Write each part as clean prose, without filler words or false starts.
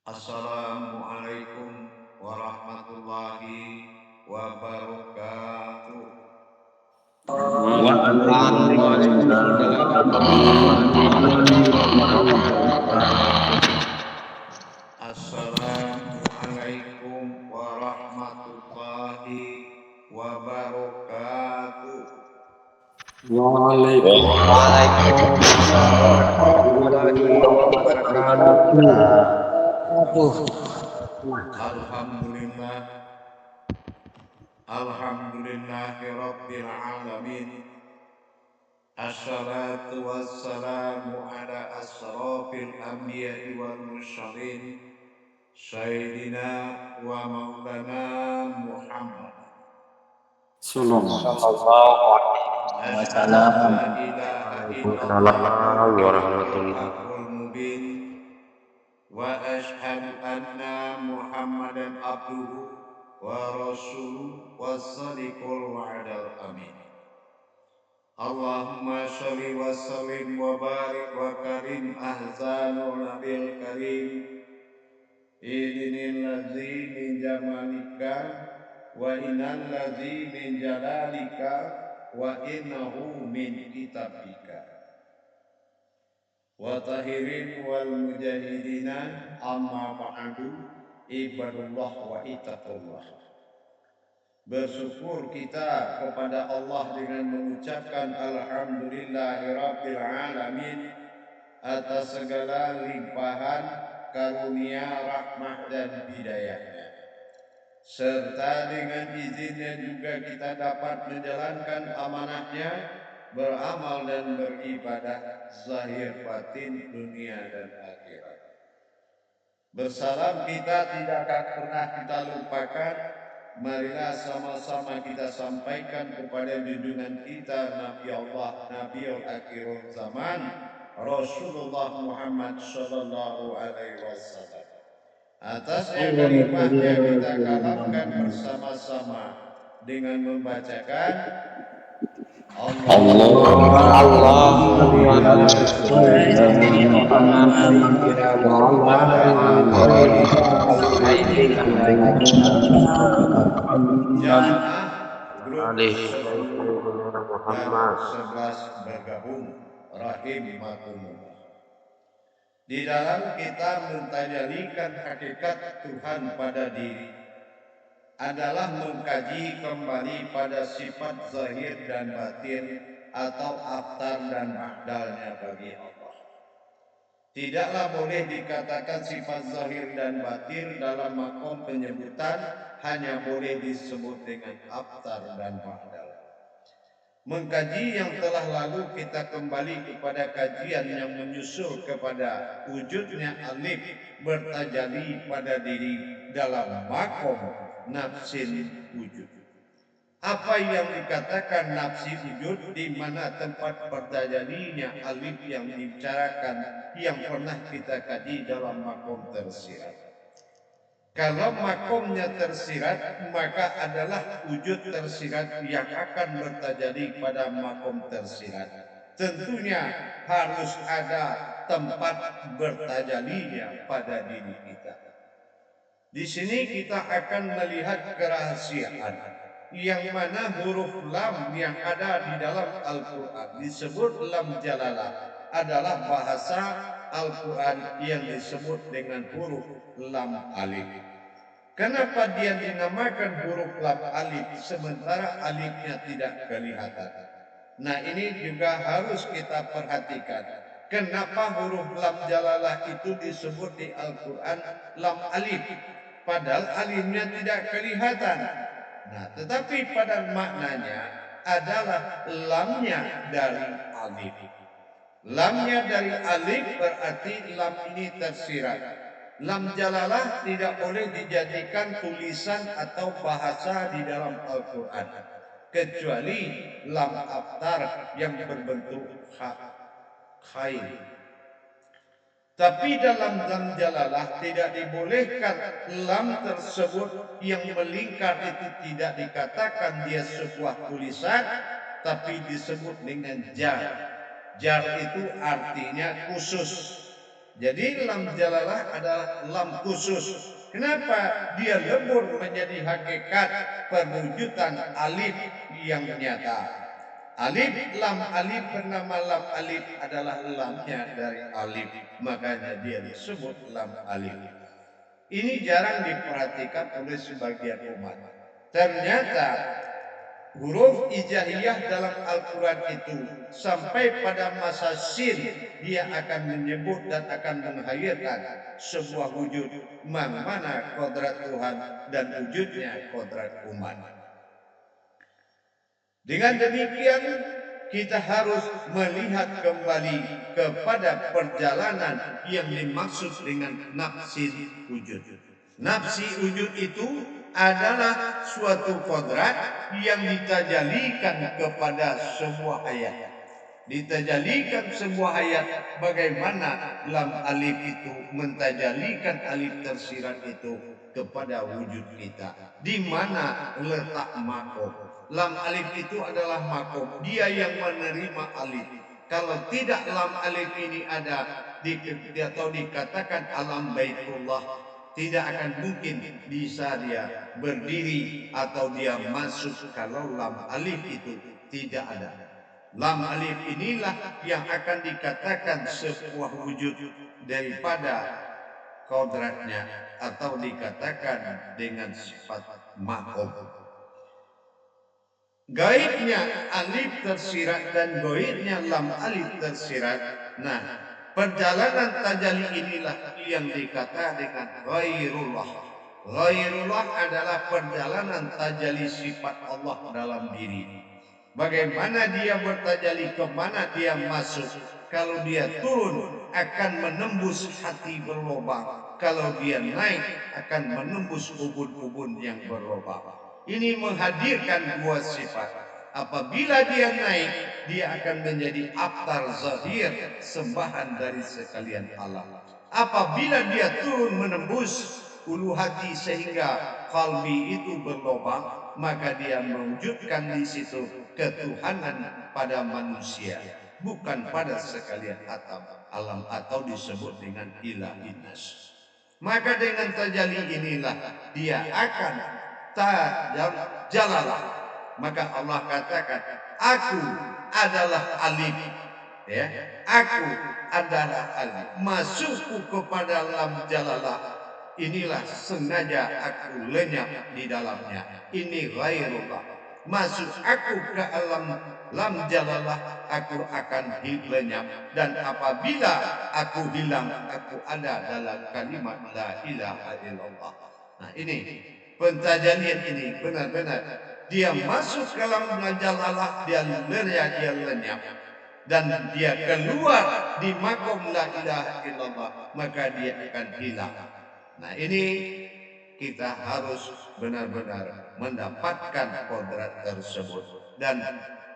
Assalamualaikum warahmatullahi wabarakatuh. Waalaikumsalam warahmatullahi wabarakatuh. Assalamualaikum warahmatullahi wabarakatuh. Waalaikumsalam warahmatullahi wabarakatuh. Alhamdulillah, alhamdulillahirabbil alamin. Assalatu wassalamu ala asrafil anbiya'i wal mursalin Sayyidina wa maulana Muhammad Sallallahu alaihi Ashhadu wasallam. la ilaha illallah Waalaikumsalam wal warahmatullahi haqqul mubin Wa ashhadu anna Muhammadan abduhu wa rasuluhu was-sadiqul wa'dal amin. Allahumma sholli wa sallim wa barik wa karim ahzanul nabil karim idinil ladzi min jamalika wa innal ladzi min jalalika wa innahu min kitabika wa tahirin wal mujahidina amma ba'du ibadullah wa ittaqullah. Bersyukur kita kepada Allah dengan mengucapkan alhamdulillahirabbil alamin atas segala limpahan karunia, rahmat dan hidayahnya. Serta dengan izinnya juga kita dapat menjalankan amanahnya, beramal dan beribadah zahir batin dunia dan akhirat. Bersalam kita tidak akan pernah kita lupakan. Marilah sama-sama kita sampaikan kepada junjungan kita Nabi Allah, Nabi al-akhirul zaman, Rasulullah Muhammad sallallahu alaihi wasallam. Atasnya kalimahnya kita kalamkan bersama-sama dengan membacakan Allahumma sholli ala sayyidina Muhammad wa ala ali jamaah grup alaihi 10 dan Muhammad. 11 bergabung rahimakumullah. Di dalam kita mentajalikan hakikat Tuhan pada diri adalah mengkaji kembali pada sifat zahir dan batin atau aftar dan ba'dalnya bagi Allah. Tidaklah boleh dikatakan sifat zahir dan batin dalam makom penyebutan, hanya boleh disebut dengan aftar dan ba'dal. Mengkaji yang telah lalu, kita kembali kepada kajian yang menyusul kepada wujudnya alif bertajali pada diri dalam makom nafsin wujud. Apa yang dikatakan nafsi wujud, di mana tempat bertajalinya alif yang dibicarakan, yang pernah kita kaji dalam makom tersirat. Kalau makomnya tersirat, maka adalah wujud tersirat yang akan bertajali pada makom tersirat. Tentunya harus ada tempat bertajalinya pada diri kita. Di sini kita akan melihat kerahasiaan yang mana huruf lam yang ada di dalam Al-Quran disebut lam jalalah, adalah bahasa Al-Quran yang disebut dengan huruf lam alif. Kenapa dia dinamakan huruf lam alif sementara alifnya tidak kelihatan? Nah, ini juga harus kita perhatikan. Kenapa huruf lam jalalah itu disebut di Al-Quran lam alif, padahal alifnya tidak kelihatan. Nah, tetapi pada maknanya adalah lamnya dari alif. Lamnya dari alif berarti lam ini tersirat. Lam jalalah tidak boleh dijadikan tulisan atau bahasa di dalam Al-Quran, kecuali lam aftar yang berbentuk khail. Tapi dalam lam jalalah tidak dibolehkan lam tersebut yang melingkar itu tidak dikatakan dia sebuah tulisan, tapi disebut dengan jar. Jar itu artinya khusus. Jadi lam jalalah adalah lam khusus. Kenapa dia lebur menjadi hakikat perwujudan alif yang nyata? Alif lam alif bernama lam alif adalah lamnya dari alif, makanya dia disebut lam alif. Ini jarang diperhatikan oleh sebagian umat. Ternyata huruf hijaiyah dalam Al-Quran itu sampai pada masa sin dia akan menyebut dan akan menghayatkan sebuah wujud mana kodrat Tuhan dan wujudnya kodrat umat. Dengan demikian kita harus melihat kembali kepada perjalanan yang dimaksud dengan nafsi wujud. Nafsi wujud itu adalah suatu kodrat yang ditajalikan kepada sebuah ayat. Ditajalikan sebuah ayat bagaimana lam alif itu mentajalikan alif tersirat itu kepada wujud kita. Di mana letak makom? Lam alif itu adalah makom. Dia yang menerima alif. Kalau tidak lam alif ini ada atau dikatakan alam baitullah, tidak akan mungkin bisa dia berdiri atau dia masuk kalau lam alif itu tidak ada. Lam alif inilah yang akan dikatakan sebuah wujud daripada kodratnya atau dikatakan dengan sifat makom. Gaibnya alif tersirat dan goibnya lam alif tersirat. Nah, perjalanan tajalli inilah yang dikatakan dengan ghairullah. Ghairullah adalah perjalanan tajalli sifat Allah dalam diri. Bagaimana dia bertajalli, kemana dia masuk. Kalau dia turun akan menembus hati berlobang. Kalau dia naik akan menembus ubun-ubun yang berlobang. Ini menghadirkan dua sifat. Apabila dia naik, dia akan menjadi abtar zahir, sembahan dari sekalian alam. Apabila dia turun menembus ulu hati sehingga kalbi itu berlobang, maka dia mewujudkan di situ ketuhanan pada manusia, bukan pada sekalian alam atau disebut dengan ilahinas. Maka dengan tajalli inilah dia akan jalalah. Maka Allah katakan, aku adalah alif, ya, aku adalah alif, masukku kepada lam jalalah. Inilah sengaja aku lenyap di dalamnya. Ini ghairullah. Masuk aku ke alam lam jalalah, aku akan lenyap. Dan apabila aku hilang, aku ada dalam kalimat la ilaha illallah. Nah, ini pentajalian ini benar-benar dia masuk ke alam jalalah, dia lenyap. Dan dia keluar di makom la ilaha illallah, maka dia akan hilang. Nah, ini kita harus benar-benar mendapatkan kodrat tersebut. Dan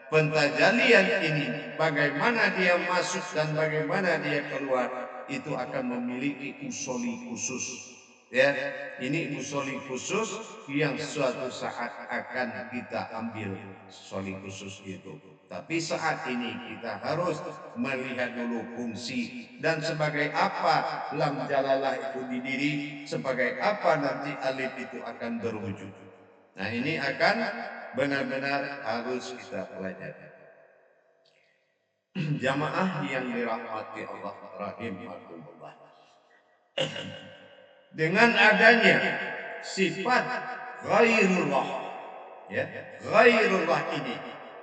pentajalian ini bagaimana dia masuk dan bagaimana dia keluar itu akan memiliki usuli khusus. Ya, ini usuli khusus yang suatu saat akan kita ambil usuli khusus itu. Tapi saat ini kita harus melihat dulu fungsi dan sebagai apa lam jalalah itu didiri, sebagai apa nanti alif itu akan berwujud. Nah, ini akan benar-benar harus kita pelajari. Jamaah yang dirahmati Allah rahimakumullah. Dengan adanya sifat ghairullah, ya, ghairullah ini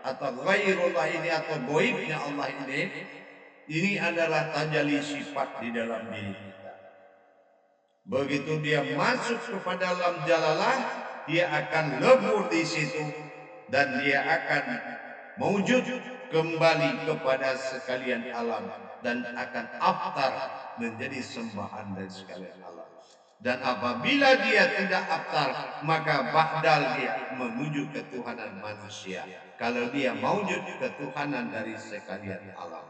atau ghairullah ini atau goibnya Allah ini adalah tajalli sifat di dalam diri kita. Begitu dia masuk kepada lam jalalah, dia akan lebur di situ dan dia akan mewujud kembali kepada sekalian alam dan akan abtar menjadi sembahan dari sekalian alam. Dan apabila dia tidak abtar, maka ba'dal dia menuju ketuhanan manusia. Kalau dia mewujud ketuhanan dari sekalian alam.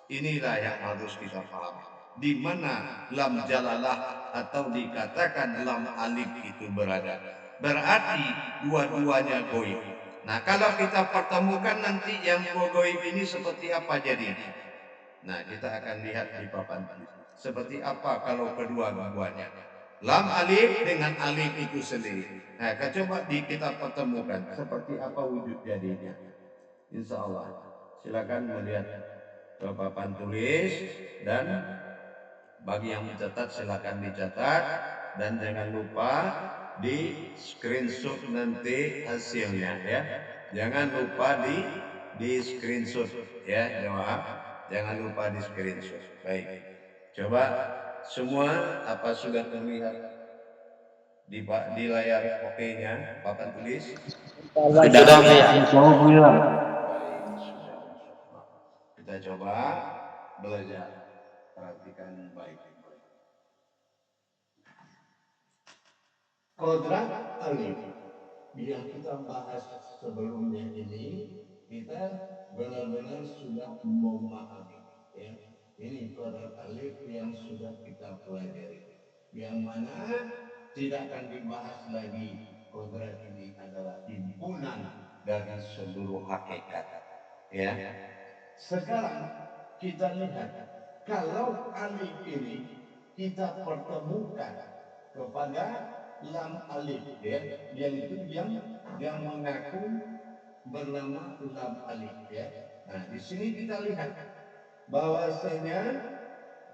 Inilah yang harus kita pahami. Di mana lam jalalah atau dikatakan lam alif itu berada. Berarti dua-duanya goib. Nah, kalau kita pertemukan nanti yang goib ini seperti apa jadinya? Nah, kita akan lihat di papan tulis. Seperti apa kalau kedua-duanya? Lam alif dengan alif itu sendiri. Nah, coba kita pertemukan. Seperti apa wujud jadinya? Insya Allah. Silakan melihat ke papan tulis. Dan bagi yang mencatat, silakan dicatat. Dan jangan lupa di screenshot nanti hasilnya ya. Jangan lupa di screenshot ya jemaah. Jangan lupa di screenshot. Baik. Coba semua apa sudah melihat di layar OP-nya papan tulis? Sudah ya. Baik, sudah insya Allah. Kita coba belajar. Perhatikan baik-baik. Kodrat alif yang kita bahas sebelumnya ini, kita benar-benar sudah memahami ya. Ini kodrat alif yang sudah kita pelajari, yang mana tidak akan dibahas lagi. Kodrat ini adalah himpunan dari seluruh hakikat ya. Sekarang kita lihat kalau alif ini kita pertemukan kepada lam alif ya, yang itu yang mengaku bernama lam alif ya. Nah, di sini kita lihat bahwasanya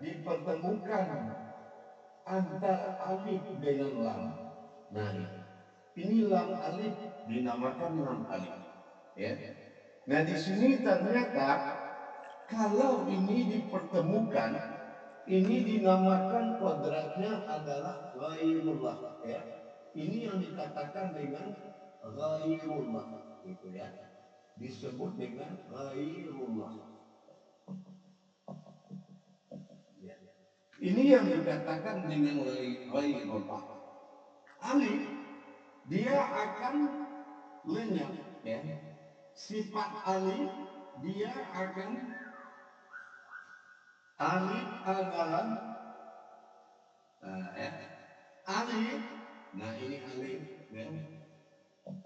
dipertemukan antara alif dengan lam. Nah, ini lam alif dinamakan lam alif ya. Nah, di sini ternyata kalau ini dipertemukan, ini dinamakan kodratnya adalah ghairullah ya. Ini yang dikatakan dengan ghairullah gitu ya. Disebut dengan ghairullah. Ya. Ini yang dikatakan dengan ghairullah. Alif dia akan lenyap ya. Sifat alif dia akan alif adalah ya. Alif, nah ini alif ya.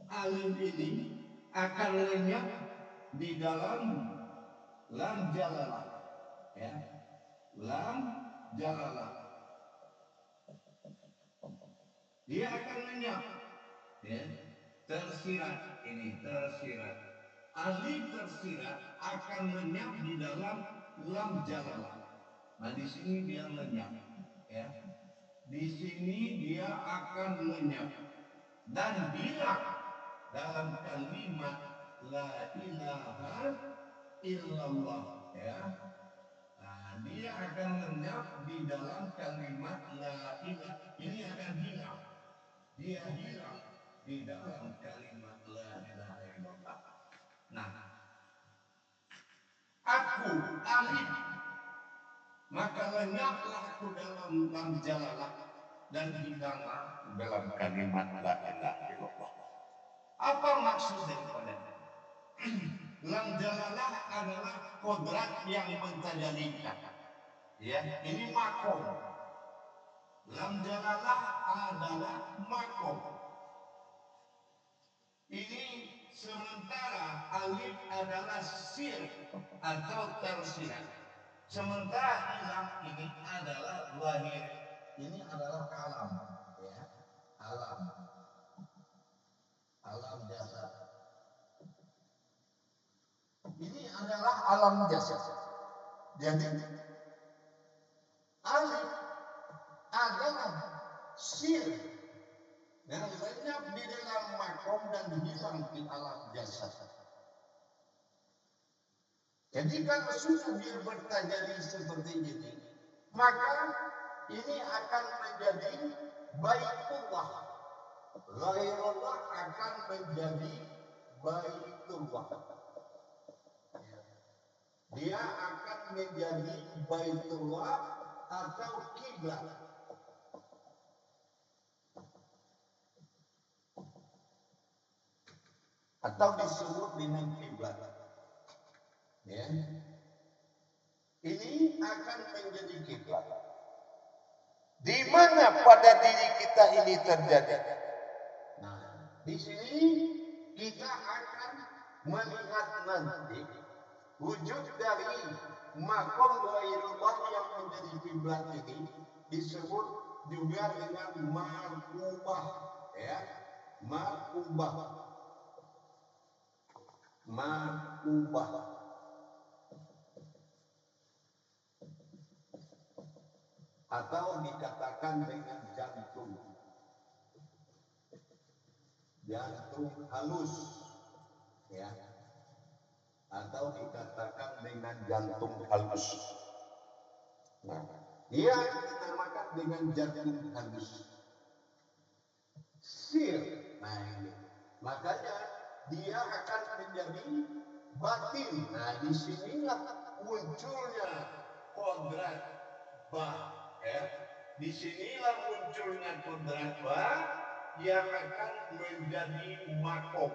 Alif ini akan lenyap di dalam lam jalalah ya. Lam jalalah dia akan lenyap ya. Tersirat, ini tersirat, alif tersirat akan lenyap di dalam lam jalalah. Nah, di sini dia lenyap ya. Di sini dia akan lenyap dan hilang dalam kalimat la ilaha illallah ya. Nah, dia akan lenyap di dalam kalimat la ilaha, ini akan hilang. Dia hilang di dalam kalimat la ilaha illallah. Nah, aku alif, maka lenyaplah aku dalam lam jalalah dan hilanglah aku dalam kalimat la ilaha illallah. Apa maksud daripada itu? Lam jalalah adalah kodrat yang mentajalikan. Ya, ini makom. Lam jalalah adalah makom. Ini sementara alif adalah sir atau tersirat. Sementara hilang ini adalah lahir. Ini adalah alam, ya, alam, alam jasad. Ini adalah alam jasad. Jadi alif adalah sir yang lenyap di dalam makom dan hilang di alam jasad. Jadi kalau sudah dia bertajali seperti ini, maka ini akan menjadi baitullah. Ghairullah akan menjadi baitullah. Dia akan menjadi baitullah atau kiblat. Atau disebut dengan kiblat. Ya. Ini akan menjadi kiblat. Di mana pada diri kita ini terjadi? Nah, di sini kita akan melihat nanti wujud dari makom ghairullah yang menjadi kiblat ini disebut juga dengan markubah, ya, markubah, markubah. Atau dikatakan dengan jantung halus, ya, atau dikatakan dengan jantung halus. Nah, dia dinamakan dengan jantung halus. Sir, nah ini, makanya dia akan menjadi batin. Nah, disinilah munculnya kodrat ba, ya. Disinilah munculnya kodrat ba yang akan menjadi makom,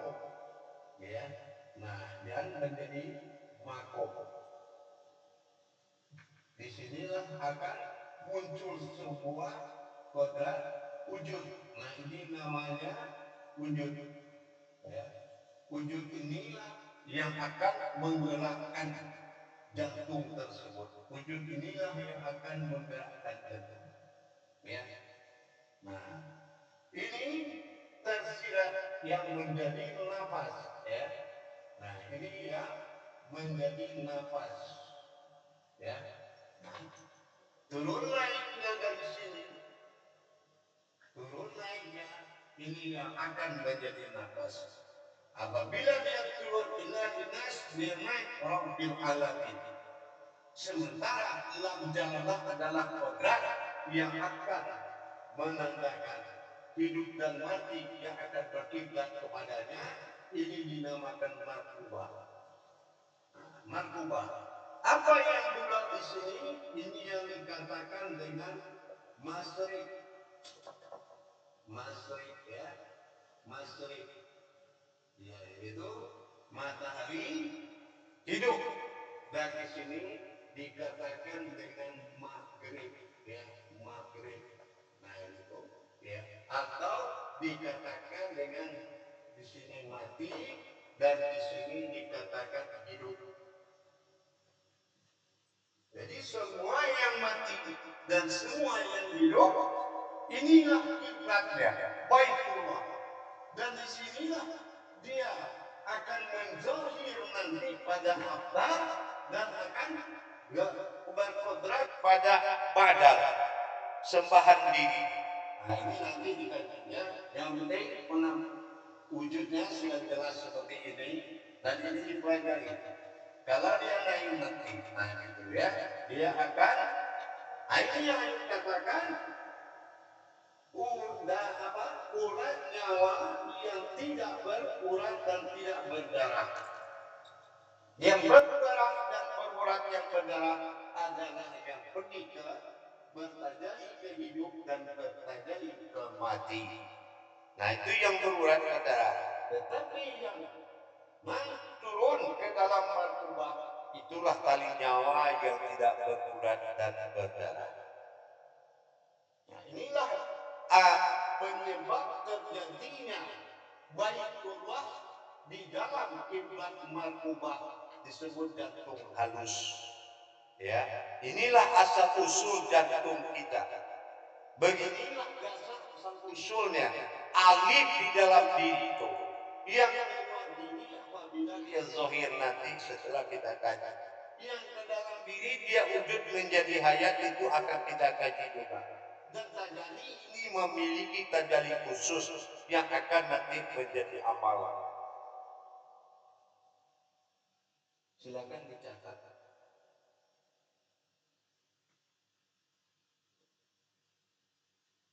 ya. Nah, dan menjadi makom. Disinilah akan muncul sebuah kodrat wujud. Nah, ini namanya wujud, ya. Wujud inilah yang akan menggerakkan jantung tersebut. Wujud inilah yang akan menggerakkan jantung, ya. Nah, ini tersirat yang menjadi nafas, ya. Nah, ini yang menjadi nafas, ya. Nah, turun naiknya dari sini, turun naiknya ini yang akan menjadi nafas. Apabila dia turun ilahinas, dia naik rabbil alamin. Sementara lam jalalah adalah kodrat yang akan menandakan hidup dan mati yang akan berkiblat kepadanya. Ini dinamakan markubah. Markubah. Apa yang bulat di sini? Ini yang dikatakan dengan masrik. Masrik, ya. Masrik. Ya, itu matahari hidup. Dan di sini dikatakan dengan maghrib, ya, maghrib. Nah, itu, ya. Atau dikatakan dengan di sini mati dan di sini dikatakan hidup. Jadi semua yang mati dan semua yang hidup inilah kiblatnya, Baitullah. Dan di sinilah dia akan menzohir nanti pada afdal dan akan berkodrat pada badal, sembahan diri. Nah, ini nanti dikajinya. Yang penting wujudnya sudah jelas seperti ini dan ini dipelajari. Kalau dia naik nanti, nah gitu ya, dia akan, ini yang dikatakan urat nyawa yang tidak berurat dan tidak berdarah. Yang berdarah dan berurat yang berdarah adalah yang pergi ke bertajali ke hidup dan bertajali ke mati. Nah, itu yang berurat ke darah. Tetapi yang naik turun ke dalam markubah, itulah tali nyawa yang tidak berurat dan berdarah. Nah, inilah penyebab terjadinya Baitullah di dalam kiblat markubah disebut jantung halus. Ya, inilah asal usul jantung kita. Beginilah dasar asal usulnya. Alif di dalam diri itu. Yang kedua diri apabila dia zahir nanti setelah kita kaji. Yang ke dalam diri dia wujud menjadi hayat itu akan kita kaji juga. Dan tajalli ini memiliki tajalli khusus yang akan nanti menjadi amalan. Silakan dicatat.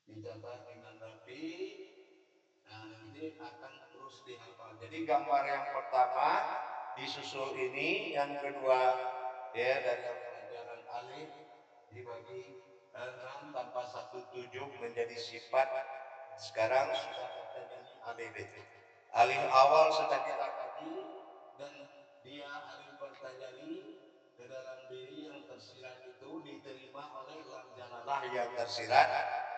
Dicatat dengan rapi. Nah, ini akan terus dihafal. Jadi gambar yang pertama disusul ini, yang kedua ya dari pelajaran alif dibagi 6 tanpa 17 menjadi sifat. Sekarang sudah terjadi alif itu. Alif awal sudah kita kaji dan dia alif bertajali ke dalam diri yang tersirat itu diterima oleh lam jalalah yang tersirat.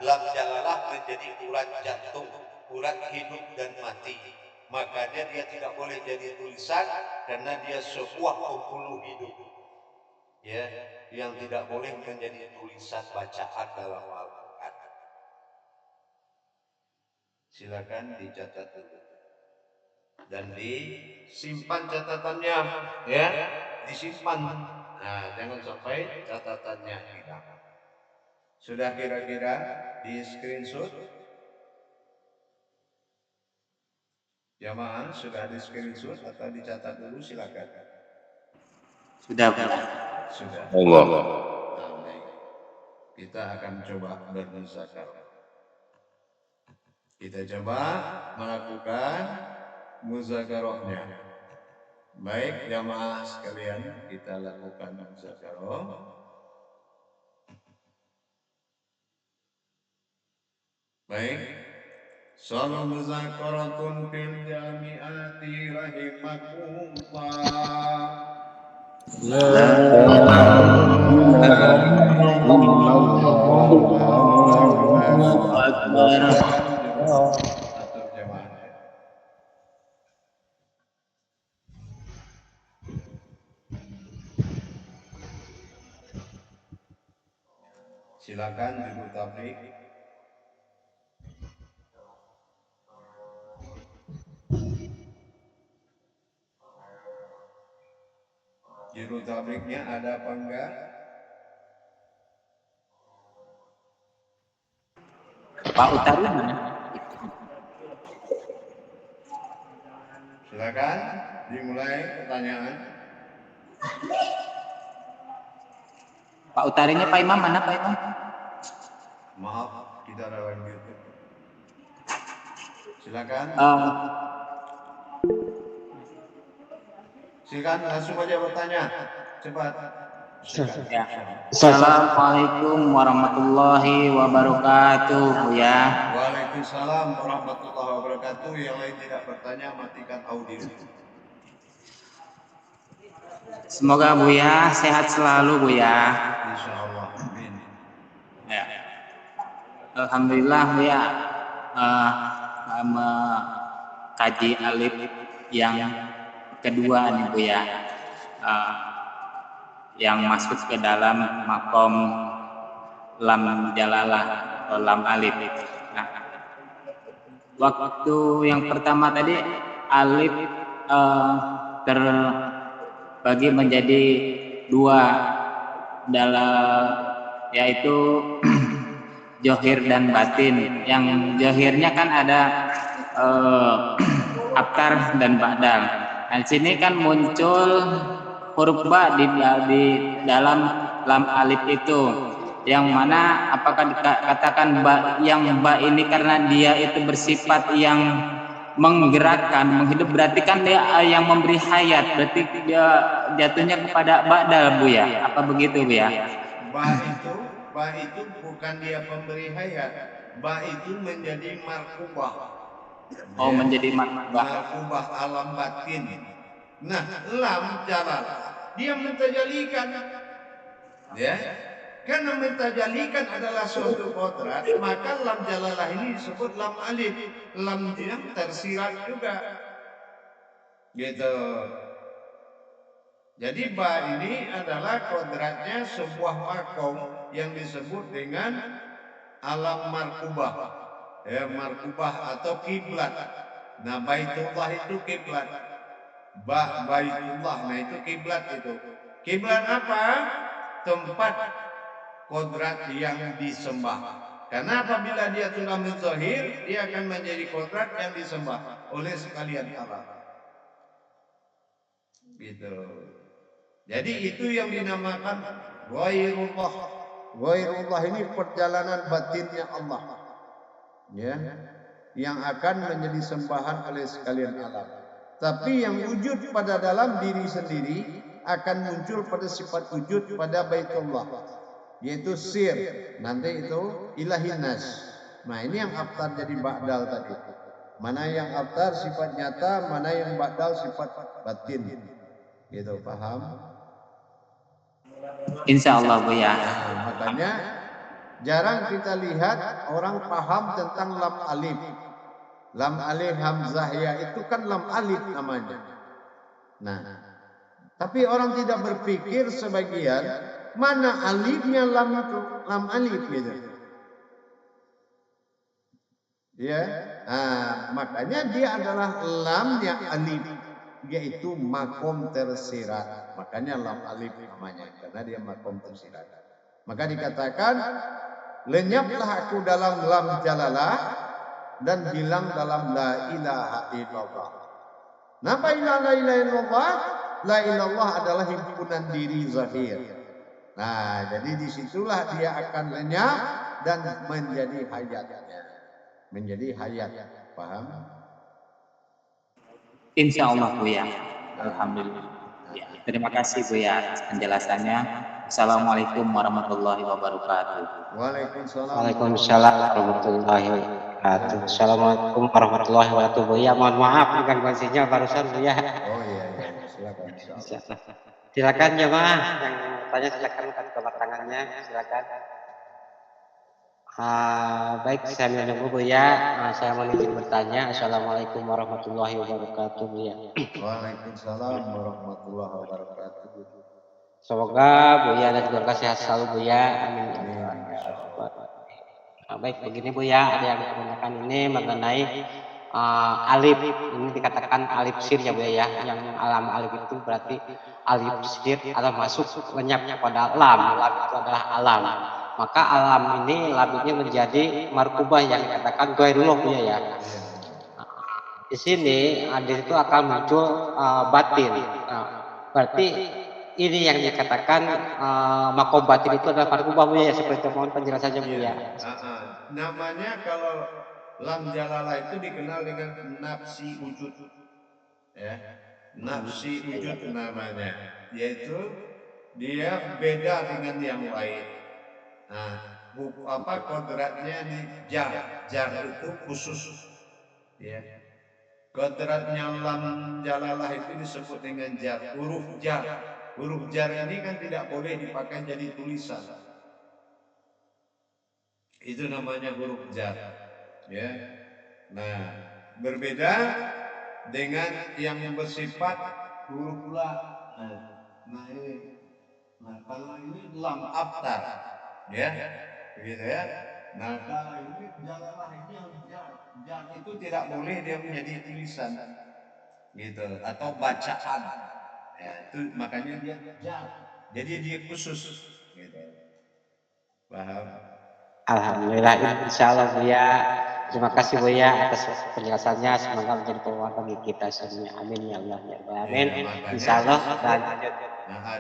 Lam jalalah menjadi urat jantung, urat hidup dan mati. Makanya dia tidak boleh jadi tulisan karena dia sebuah penghulu hidup. ya, yang tidak boleh menjadi tulisan bacaan dalam Al-Quran. Silakan dicatat dulu dan disimpan catatannya, ya, disimpan. Nah, jangan sampai catatannya hilang. Sudah kira-kira di screenshot? Jamaah sudah di screenshot atau dicatat dulu, silakan. Sudah, Buya. Sudah. Allah. Nah, baik. Kita akan coba bermuzakarah. Kita coba melakukan muzakarahnya. Baik jamaah sekalian, kita lakukan muzakarah. Baik. Salam muzakaratun fil jami'ati rahimakumullah. La Allahu Akbar. Atur jamaahnya. Silakan juru tablik. Juru tabliknya ada apa enggak? Pak Utari mana? Silakan dimulai pertanyaan. Pak Utarinya Pak Imam mana, Pak Imam? Maaf, kita ada live YouTube. Silakan. Silakan langsung aja bertanya. Cepat. Ya. Assalamualaikum warahmatullahi wabarakatuh, Buya. Waalaikumsalam warahmatullahi wabarakatuh. Yang lain tidak bertanya, matikan audio. Semoga Buya sehat selalu, Buya. Insyaallah. Amin. Ya. Alhamdulillah, Buya. Kaji alif yang kedua nih, Buya. Yang masuk ke dalam makom lam jalalah atau lam alif. Nah, waktu yang pertama tadi alif terbagi menjadi dua dalam, yaitu johir dan batin. Yang johirnya kan ada abtar dan ba'dal. Nah, di sini kan muncul huruf ba di dalam lam alif itu, yang mana apakah dikatakan ba, yang ba ini karena dia itu bersifat yang menggerakkan, menghidup, berarti kan dia yang memberi hayat, berarti dia jatuhnya kepada ba'dal, Buya. Apa begitu, Buya? Ba itu bukan dia pemberi hayat. Ba itu menjadi markubah. Oh, ya, menjadi markubah. Markubah alam batin. Nah, lam jalal dia mentajalikan, ya, karena mentajalikan adalah suatu kodrat, maka lam jalalah ini disebut lam alif, lam yang tersirat juga, gitu. Jadi ba ini adalah kodratnya sebuah makom yang disebut dengan alam markubah, ya, markubah atau kiblat. Nah, Baitullah itu kiblat. Baitullah, nah itu kiblat itu. Kiblat apa? Tempat kodrat yang disembah. Karena apabila dia telah menzahir, dia akan menjadi kodrat yang disembah oleh sekalian alam. Gitu. Jadi itu yang dinamakan ghairullah. Ghairullah ini perjalanan batinnya Allah, ya, yang akan menjadi sembahan oleh sekalian alam. Tapi yang wujud pada dalam diri sendiri akan muncul pada sifat wujud pada Baitullah, yaitu sir. Nanti itu ilahin nas. Nah, ini yang abtar jadi ba'dal tadi. Mana yang abtar sifat nyata, mana yang ba'dal sifat batin. Gitu, paham? Insya Allah, Buya. Nah, makanya jarang kita lihat orang paham tentang lam alif. Lam alif hamzah ya itu kan lam alif namanya. Nah, Tapi orang tidak berpikir sebagian mana alifnya lam itu, lam alif gitu. Ya, makanya dia adalah lamnya alif, yaitu makom tersirat. Makanya lam alif namanya, karena dia makom tersirat. Maka dikatakan lenyaplah aku dalam lam jalalah dan bilang dalam la ilaha illallah. Napa la ilaha illallah? La ilallah adalah himpunan diri zahir. Nah, jadi disitulah dia akan lenyap dan menjadi hayatnya. Menjadi hayat. Paham? Insya Allah Buya. Alhamdulillah. Ya, terima kasih Buya atas penjelasannya. Assalamualaikum warahmatullahi wabarakatuh. Waalaikumsalam. Waalaikumsalam warahmatullahi wabarakatuh. Assalamualaikum warahmatullahi wabarakatuh. Bu ya, mohon maaf bukan kondisinya barusan Bu ya. Oh iya, silakan. Silakan jemaah yang tanya silakan angkat kedua tangannya, silakan. Baik, saya menunggu Bu ya. Saya mau izin bertanya. Assalamualaikum warahmatullahi wabarakatuh Bu ya. Waalaikumsalam warahmatullahi wabarakatuh. Semoga Bu ya dan keluarga sehat selalu Bu ya. Amin. Baik, begini Bu ya, ada yang menggunakan ini mengenai alif. Ini dikatakan alif sir ya Bu ya. Yang alam alif itu berarti alif sir atau masuk lenyap pada lam. Lam itu adalah alam. Maka alam ini lam ini menjadi markubah yang dikatakan ghairullah Bu ya. Di sini hadis itu akan muncul batin. Berarti ini yang dikatakan makom batin itu adalah markubah Bu ya, seperti mohon penjelasannya Bu ya. Namanya kalau lam jalalah itu dikenal dengan nafsi wujud. Ya. Nafsi wujud namanya, yaitu dia beda dengan yang lain. Kodratnya di jar itu khusus. Ya. Kodratnya lam jalalah itu disebut dengan jar, huruf jar. Huruf jar ini kan tidak boleh dipakai jadi tulisan. Itu namanya huruf jar. Ya. Nah, berbeda dengan yang bersifat huruf la. Nah, kalau ini lam abtar. Ya. Begitu ya. Nah, kalau ini jalalah ini yang jar. Jar itu tidak boleh dia menjadi tulisan. Gitu, atau bacaan. Ya, itu makanya dia jar. Jadi dia khusus gitu. Paham? Alhamdulillah, insya Allah Bu ya. Terima kasih Bu ya atas penjelasannya. Semoga menjadi penguat bagi kita semua. Amin ya Allah ya Rabbal Alamin. Insya Allah lanjut.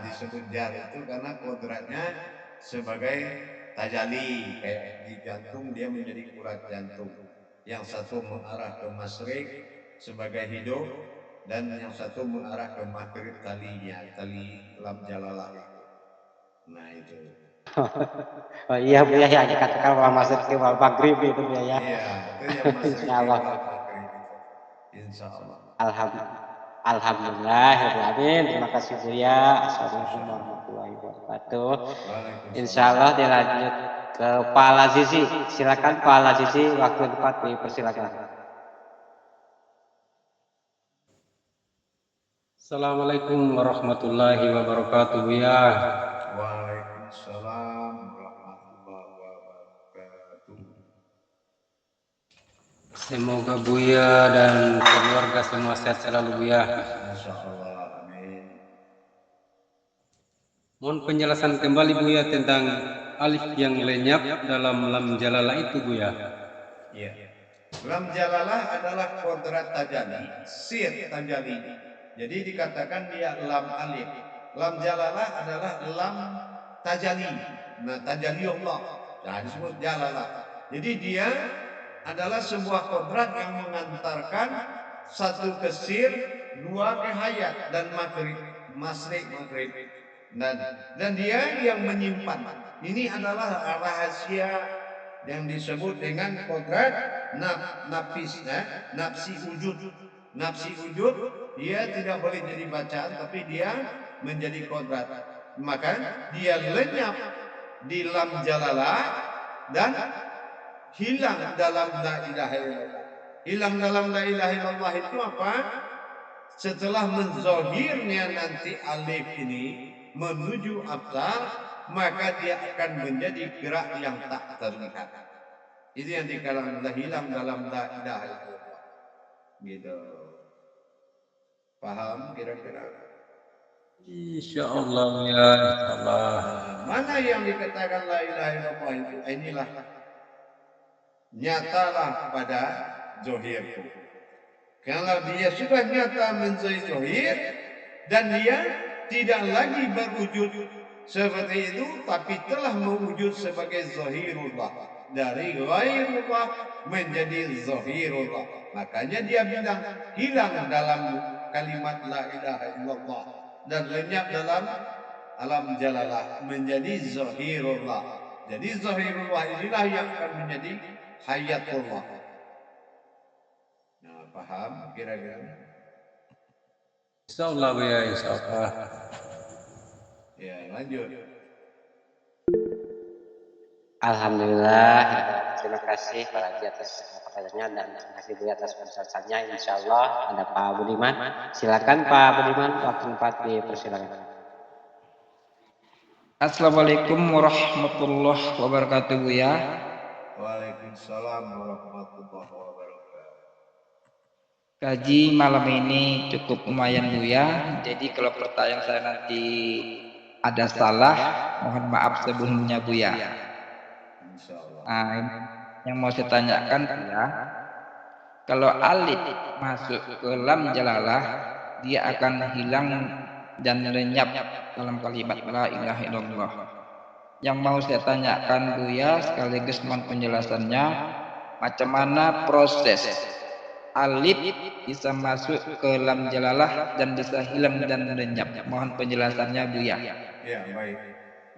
Disebut jar itu karena kodratnya sebagai tajali, kayak di jantung dia menjadi urat jantung. Yang satu mengarah ke masyrik sebagai hidup, dan yang satu mengarah ke maghrib talinya, tali lam jalalah itu. Nah itu. Oh iya Bu ya, yang dikatakan wal masrik wal maghrib itu Bu ya. Iya, itu yang masrik wal maghrib. Insya Allah. Alhamdulillah, terima kasih Bu ya. Assalamualaikum warahmatullahi wabarakatuh. Insya Allah dilanjut ke Pak Lazizi. Silakan Pak Lazizi, waktu tepat dipersilakan. Assalamualaikum warahmatullahi wabarakatuh ya. Waalaikumsalam warahmatullahi wabarakatuh. Semoga Buya dan keluarga semua sehat selalu Buya. Insyaallah, amin. Mohon penjelasan kembali Buya tentang alif yang lenyap dalam lam jalalah itu Buya. Iya. Lam jalalah adalah kodrat tajali, sir tajali. Jadi dikatakan dia lam alif. Lam jalalah adalah lam tajali. Nah, tajali Allah. Nah, disebut jalalah. Jadi dia adalah sebuah kodrat yang mengantarkan satu ke sir, dua ke hayat dan maghrib, masyrik maghrib. Dan dia yang menyimpan. Ini adalah rahasia yang disebut dengan kodrat nafsi wujud. Nafsi wujud dia tidak boleh jadi bacaan, tapi dia menjadi kodrat. Maka dia lenyap di lam jalalah dan hilang dalam la ilaha illallah. Hilang dalam la ilaha illallah itu apa? setelah menzohirnya nanti alif ini menuju abtar, maka dia akan menjadi gerak yang tak terlihat. Itu yang dikatakan hilang dalam la ilaha illallah. Gitu. Paham kira-kira? Insya Allah ya, insya Allah. Mana yang dikatakan la ilaha illallah itu? Inilah nyatalah pada zohirku. Kalau dia sudah nyata menjadi zohir dan dia tidak lagi berwujud seperti itu, tapi telah mewujud sebagai zohirullah, dari ghairullah menjadi zohirullah. Makanya dia bilang hilang dalam kalimat la ilaha illallah dan lenyap dalam alam jalalah menjadi zohirullah. Jadi zohirullah inilah yang akan menjadi hayatullah. Nah, paham kira-kira? Insya Allah ya, insya Allah. Ya, lanjut. Alhamdulillah, terima kasih Pak Haji atas pertanyaannya dan terima kasih Bu atas penjelasannya. Insya Allah ada Pak Budiman. Silakan Pak Budiman, waktu 4 dipersilakan. Assalamualaikum warahmatullahi wabarakatuh Buya. Waalaikumsalam warahmatullahi wabarakatuh. Kaji malam ini cukup lumayan Buya. Jadi kalau pertanyaan saya nanti ada salah, mohon maaf sebelumnya Buya. Insyaallah. Nah, yang mau saya tanyakan Buya, kalau alif masuk ke lam jalalah, dia akan hilang dan lenyap dalam kalimat la ilaha illallah. Yang mau saya tanyakan Buya sekaligus mohon penjelasannya, macam mana proses alif bisa masuk ke lam jalalah dan bisa hilang dan lenyap. Mohon penjelasannya Buya. Ya, baik.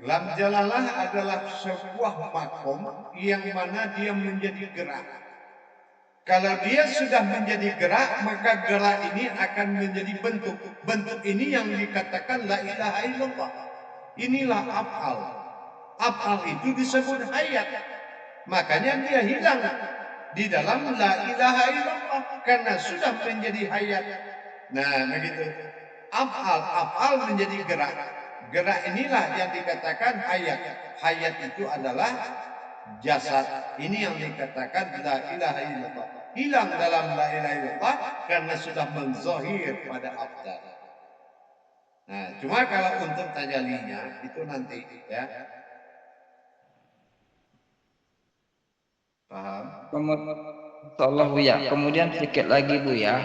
Lam jalalah adalah sebuah makom yang mana dia menjadi gerak. Kalau dia sudah menjadi gerak, maka gerak ini akan menjadi bentuk. Bentuk ini yang dikatakan la ilaha illallah. Inilah af'al. Af'al itu disebut hayat. Makanya dia hilang di dalam la ilaha illallah karena sudah menjadi hayat. Nah, begitu. Af'al menjadi gerak. Gerak inilah yang dikatakan hayat. Hayat itu adalah jasad. Ini yang dikatakan la ilaha illallah. Hilang dalam la ilaha illallah karena sudah menzohir pada abdal. Nah, cuma kalau untuk tajalinya itu nanti ya. Paham? Insyaallah Buya. Kemudian sedikit lagi Buya.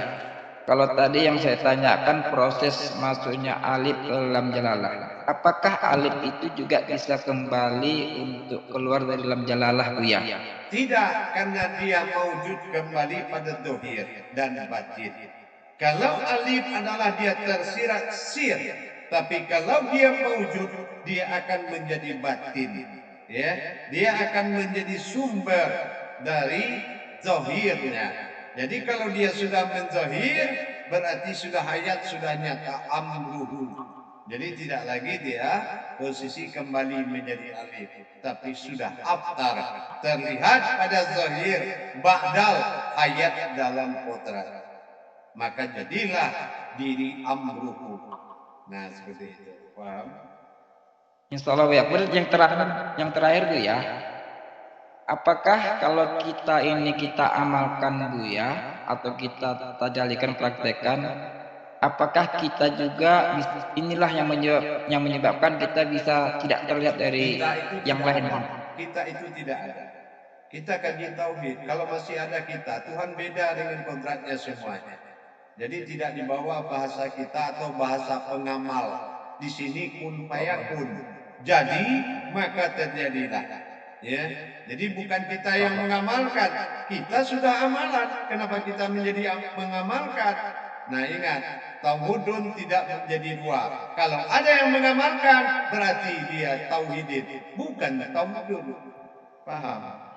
Kalau tadi yang saya tanyakan proses masuknya alif ke lam jalalah, apakah alif itu juga bisa kembali untuk keluar dari lam jalalah Buya? Tidak, karena dia mewujud kembali pada dohir dan batin. Kalau alif adalah dia tersirat sir, tapi kalau dia mewujud, dia akan menjadi batin. Ya, dia akan menjadi sumber dari zohirnya. Jadi kalau dia sudah menzohir, berarti sudah hayat, sudah nyata amruhu. Jadi tidak lagi dia posisi kembali menjadi alif, tapi sudah abtar, terlihat pada zahir ba'dal hayat dalam kodrat. Maka jadilah diri amruhu. Nah, seperti itu. Paham? Insyaallah ya. Yang terakhir Bu ya. Apakah kalau kita amalkan Bu ya, atau kita tajalikan praktekkan, apakah kita juga inilah yang menyebabkan kita bisa tidak terlihat dari yang lain? Kita itu tidak ada. Kita kaji tauhid. Kalau masih ada kita, Tuhan beda dengan kontraknya semuanya. Jadi tidak dibawa bahasa kita atau bahasa pengamal. Di sini kun fayakun. Jadi maka terjadilah. Ya, jadi bukan kita yang mengamalkan, kita sudah amalan. Kenapa kita menjadi mengamalkan? Nah ingat, tauhidun tidak menjadi dua. Kalau ada yang mengamalkan, berarti dia tauhidin, bukan tauhidun. Paham?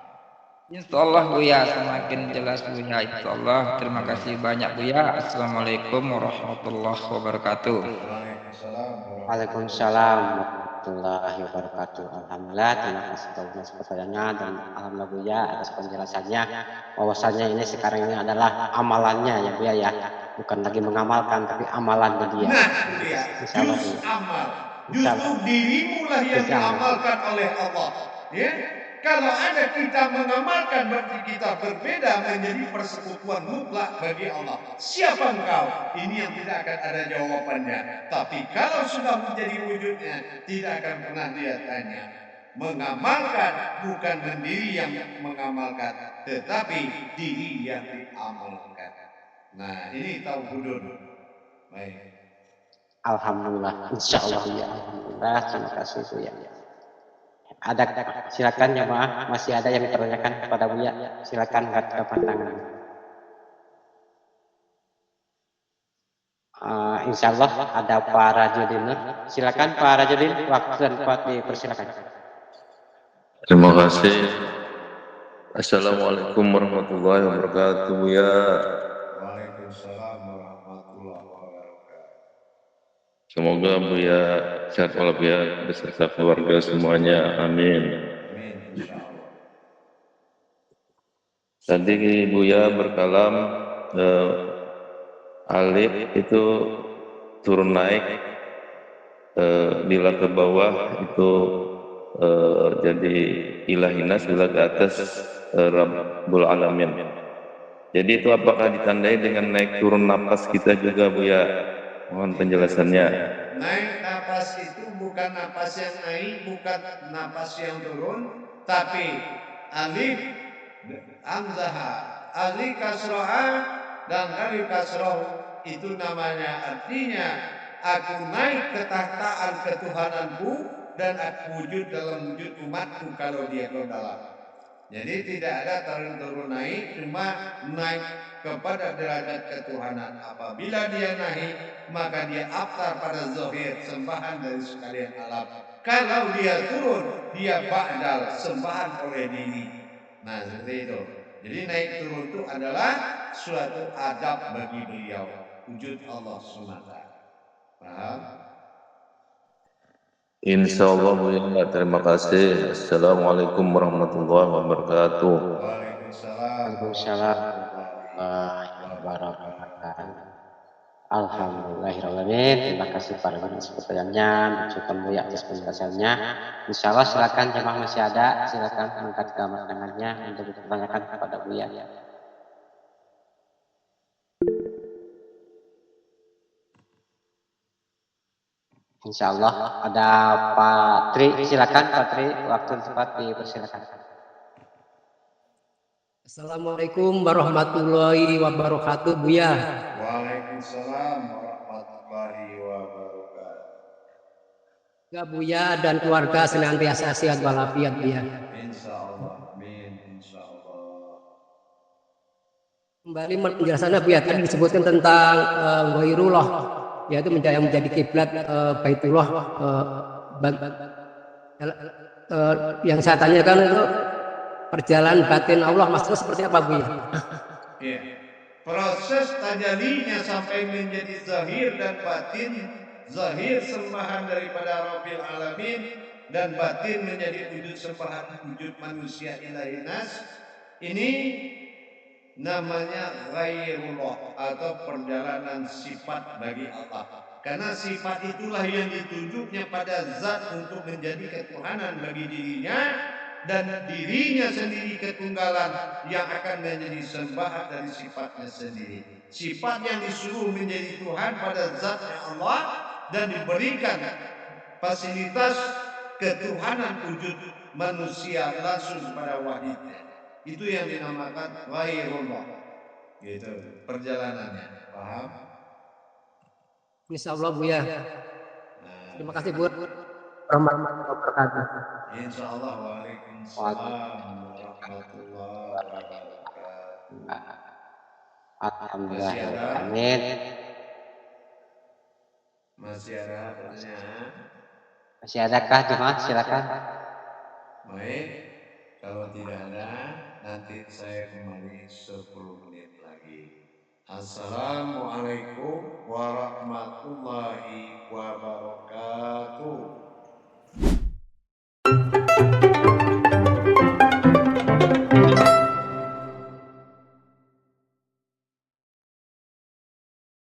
Insyaallah Bu ya, semakin jelas Bu ya. Insyaallah. Terima kasih banyak Bu ya. Assalamualaikum warahmatullahi wabarakatuh. Waalaikumsalam warahmatullahi wabarakatuh. Alhamdulillah, terima kasih atas pertanyaannya dan alhamdulillah Bu ya atas penjelasannya. Bahwasannya ini sekarang ini adalah amalannya ya Bu ya. bukan lagi mengamalkan tapi amalannya dia. Nah, itu dia. Insya Allah Jus ya. amal. Insya Justru Allah. dirimu lah yang Insya Allah. diamalkan oleh Allah. Ya, kalau ada kita mengamalkan berarti kita berbeda menjadi persekutuan mutlak bagi Allah. Siapa engkau? Ini yang tidak akan ada jawabannya. Tapi kalau sudah menjadi wujudnya, tidak akan pernah dia tanya. Mengamalkan bukan diri yang mengamalkan, tetapi diri yang diamalkan. Nah, ini tauhidun. Baik. Alhamdulillah, insya Allah ya, alhamdulillah, terima kasih Bu ya. Ada, silakan ya Maaf, masih ada yang ditanyakan kepada Buya, silakan angkat pandangan. Insya Allah ada Pak Rajudin, silakan Pak Rajudin, waktu dan tempat dipersilakan. Terima kasih. Assalamualaikum warahmatullahi wabarakatuh ya. Waalaikumsalam warahmatullahi wabarakatuh. Semoga Buya sehat walafiat beserta keluarga semuanya. Amin. Amin insyaallah. Tadi Buya berkalam alif itu turun naik, bila ke bawah itu jadi ilahinas, bila ke atas Rabbul Alamin. Jadi itu apakah ditandai dengan naik turun napas kita juga Buya? Mohon penjelasannya. Naik napas itu bukan napas yang naik, bukan napas yang turun, tapi alif hamzah, alif kasroh dan alif kasroh itu namanya artinya aku naik ke tahtaan ketuhananku dan aku wujud dalam wujud umatku kalau dia ke dalam. Jadi tidak ada turun naik, cuma naik kepada derajat ketuhanan. Apabila dia naik, maka dia abtar pada zahir, sembahan dari sekalian alam. Kalau dia turun, dia ba'dal, sembahan oleh diri. Nah, seperti itu. Jadi naik turun itu adalah suatu adab bagi beliau, wujud Allah SWT. Paham? Insya Allah Buya, terima kasih. Assalamualaikum warahmatullahi wabarakatuh. Waalaikumsalam warahmatullahi wabarakatuh. Alhamdulillahirrahmanirrahim. Terima kasih para guru pertanyaannya, mengucapkan Buya atas penjelasannya. Insya Allah silakan jemaah masih ada, silakan angkat tangannya untuk ditanyakan kepada Buya. Insya Allah ada Pak Tri, silakan Pak Tri, waktu tempat dipersilakan. Assalamualaikum warahmatullahi wabarakatuh Buya. Waalaikumsalam warahmatullahi wabarakatuh. Ya Buya dan keluarga senantiasa sehat walafiat Buya. Insyaallah, amin insyaallah. Kembali penjelasannya Buya, tadi disebutkan tentang ghairullah, yaitu menjadi kiblat Baitullah. Yang saya tanyakan itu perjalanan batin Allah maksudnya seperti apa Buya? Ya. Proses tajalinya sampai menjadi zahir dan batin, zahir sembahan daripada Rabbil Alamin dan batin menjadi wujud sembahan wujud manusia ilahinas. Ini namanya ghairullah atau perjalanan sifat bagi Allah. Karena sifat itulah yang ditunjuknya pada zat untuk menjadi ketuhanan bagi dirinya, dan dirinya sendiri ketunggalan yang akan menjadi sembahan dari sifatnya sendiri. Sifat yang disuruh menjadi Tuhan pada zatnya Allah dan diberikan fasilitas ketuhanan wujud manusia langsung pada wahidnya. Itu yang dinamakan ghairullah. Gitu perjalanannya. Paham? Insya Allah Buya. Terima kasih Bu. Warahmatullahi wabarakatuh. Insya Allah. Waalaikumsalam warahmatullahi wabarakatuh. Alhamdulillah. Masih ada? Amin. Masih ada pertanyaan? Masih adakah jemaah? Silakan. Baik. Kalau tidak ada, nanti saya kembali 10 menit lagi. Assalamualaikum warahmatullahi wabarakatuh.